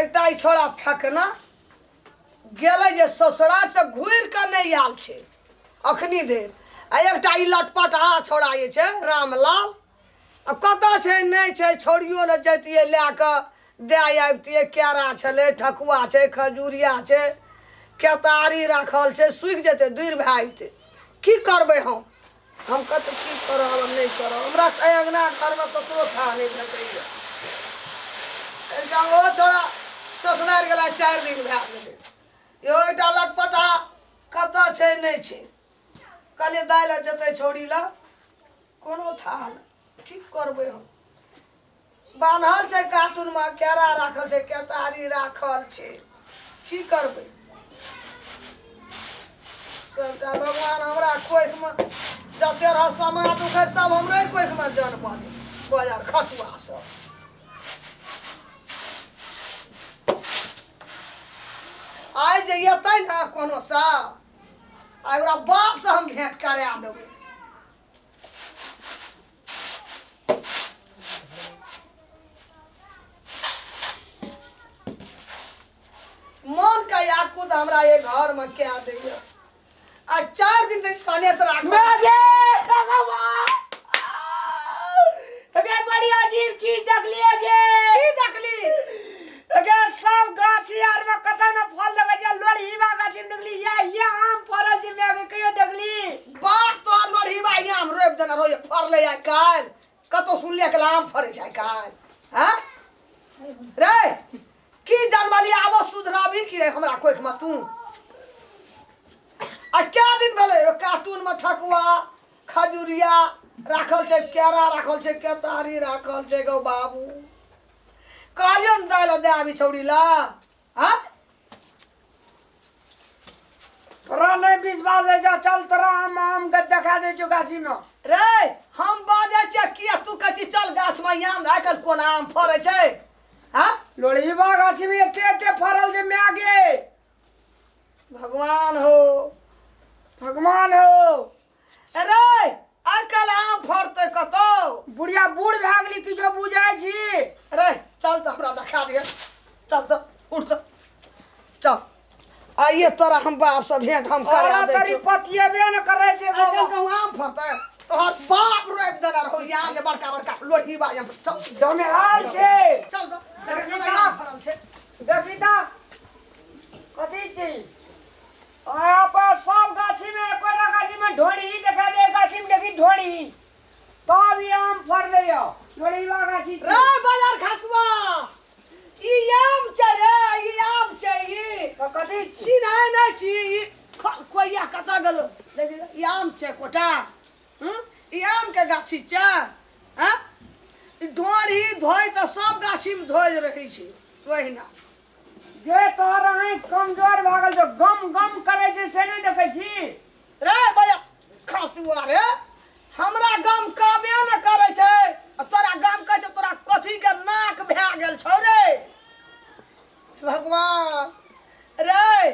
एकटा ई छोड़ा फेकना गेले जे ससुराल से घुर के नहीं आयल छे अखनी देर आ एकटा ई लटपटा छोड़ा ये छे रामलाल अब कत छे नहीं छे छोड़ियो न जतिए लै के दे आबतिए केरा छले ठकुआ छे खजूरिया छे केतारी राखल छे सुख जेते दूर भए जेते की करबे हम कत की करब हम नहीं करब हमरा अंगना घर में ककरो खा नहीं भेटैया जाओ छोड़ा ससुराल गेला 4 दिन भए गेलै यो एकटा लटपटा कत छे नहीं छे कहलिए दाइ लए जेतै छौड़ी लए कोनो था की करबै हम बान्हल छे कार्टून में केरा राखल छे केतारी राखल छे की करबै सबटा भगवान हमरा कोख में जते रह समय दुखै सब हमरे कोख में जन्म दे बाजार खसुआ सब आइ जे एतै ना कोनो सा आ ओकरा बाप से हम भेंट करा देबै मन का याकूत हमरा ये घर में क्या दैया आ 4 दिन से सने से राख गे बड़ी अजीब चीज देखलिए गे की देखली गे सब गाछी आर में कतौ न फल लगे जे लोढ़ीवा गाछी में देखली ये आम फरल जे में कहियो देखली बात तो लोढ़ीवा ये आम रोप देना रोए फरले आ काल कतो सुनले के आम फरे छै काल हैं रे की जानवाली आबो सुधराबी की रे हमरा कोइक में तू आ क्या दिन भेले कार्टून में ठकुआ खजूरिया राखल छे केरा राखल छे केतारी राखल छे गो बाबू कालियन दाइलो दे आबी छौड़ी ला हां तोरा नहीं विश्वास है जा चल तोरा आम के देखा दे जो गाछी में रे हम बाजे छे किया तू कची चल गाछ में आम राखल कोन आम फरे छे हां लोढ़ीवा गाछी में एते फरल जे में आगे भगवान हो अरे आकल आम फरते कतो बुढ़िया बूढ़ भए गेली किछो बुझाय छी अरे चल तो हमरा दिखा दिए चल तो उठ तो चल आइए तोरा हम बाप से भेंट हम करा दे तोरी पतियेबे न करे छै आजकल कहूं आम फरते तोहर बाप रोप देना रहो यहाँ जे बड़का बड़का लोढ़ी बा यहाँ चल डमे हाल छै चल तो देखा फरल छे देखी ता कथी छी आ पर सब गाछी में कोना गाछी में ढोड़ी देखा दे गाछी में देखी ढोड़ी तब ये आम फरले यो लोढ़ीवा गाछी रे बाजार खसवा ई आम छे रे ई आम छे ई तो कथी चिन्हाय नै छी कोइया कता गेलो देखी ई आम छे कोटा ई आम के गाछी छे हैं ढोड़ी धोई त सब गाछी में धोइ रहै छै ओहिना जे तोहर आँखि कमजोर भए गेल छौ गम गम करे छै से नहीं देखै छी रे भैया खसुआ रे हमरा गम काबे न करे छै तोरा गम कहै छै तोरा कथी के नाक भए गेल छौ रे भगवान रे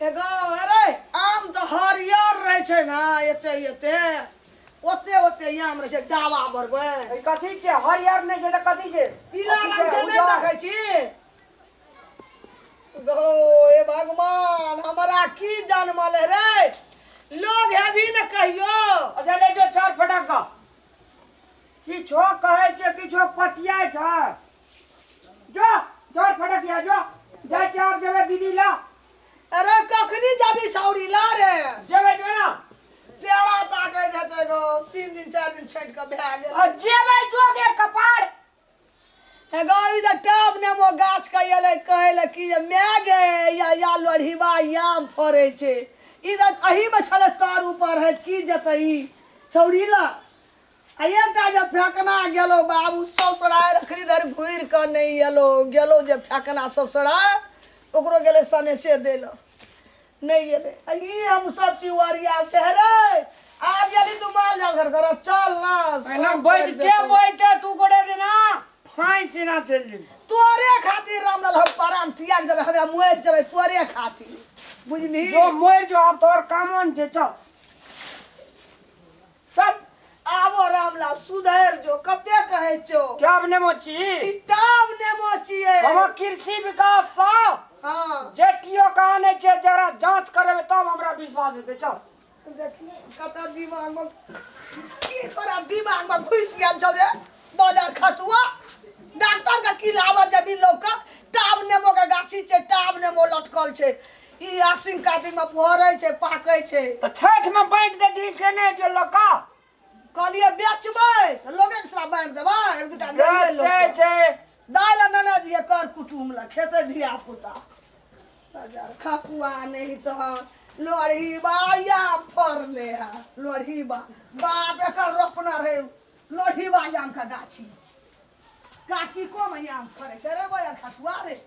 एगो अरे आम तो हरियर रहे छै ना एते ओते आम रहे छै डावा बरबे ई कथी छै हरियर नहीं छै त कथी छै पीला रंग छै नहीं देखै छी गो ए भगवान हमरा की जन्मल रे लोग हेबी न कहियो अच्छा ले जो चार फटाका किछो कहै छै किछो पतिया छै जो चार फटाकिया जो जा चार जेबे दीदी ला अरे कखनी जाबी छौड़ी ला रे जेबे जो ना पेड़ा ताके जते गो 3 दिन 4 दिन छट के भए गेल और जेबे जो के कपाड़ हे गो ई जे टब ने मो गाछ के एले कहले कि जे मैं गे या लोढ़ीवा आम फरे छै ई जे अही में छले तार ऊपर है की जते ई छौड़ी ला आ एकटा जे फेकना गेलो बाबू ससुराय रखरी धर घुर के नहीं गेलो जे फेकना ससुराय ओकरो गेले सने से देलो नहीं गेले ई हम सब चिवरिया छै रे आब गेली तू माल जाल घर कर चल ना ना बैठते तू गोड़े देना फाई सीना चल जी तोरे खातिर रामलाल हम परान तियाग देबे हमे मुए जेबे तोरे खातिर बुझली जो मोर जो अब तोर कामन छै चल चल आबो रामला सुधर जो कते कहे छो क्या बने मोची ई टाब नेमो छिए हम कृषि विकास सा हां जेटियो कहने छे जरा जांच करबे तब हमरा विश्वास हेते चल देखी कता दिमाग में की तोरा दिमाग में घुस गेल छौ रे बाजार खसुआ डॉक्टर का की लावा जमीन लौका टाब नेमो के गाछी छे टाब नेमो लटकल छे ई आसिन काटिंग में फरै छे पाकै छे तो छठ में बांट दे दी से ने जो लका कहलिए बेचबै तो लोगे के सारा बांट देबै एक दुटा देलिए लोग छे दाल नाना जी कर कुटुम ला खेते धिया पुता बाजार खसुआ नहीं तो लोढ़ी बाया फरले है लोढ़ी बाप एकर रोपना रहे लोढ़ी बायाम का गाछी काटी को में आम फरे से रे बाया खसुआ रे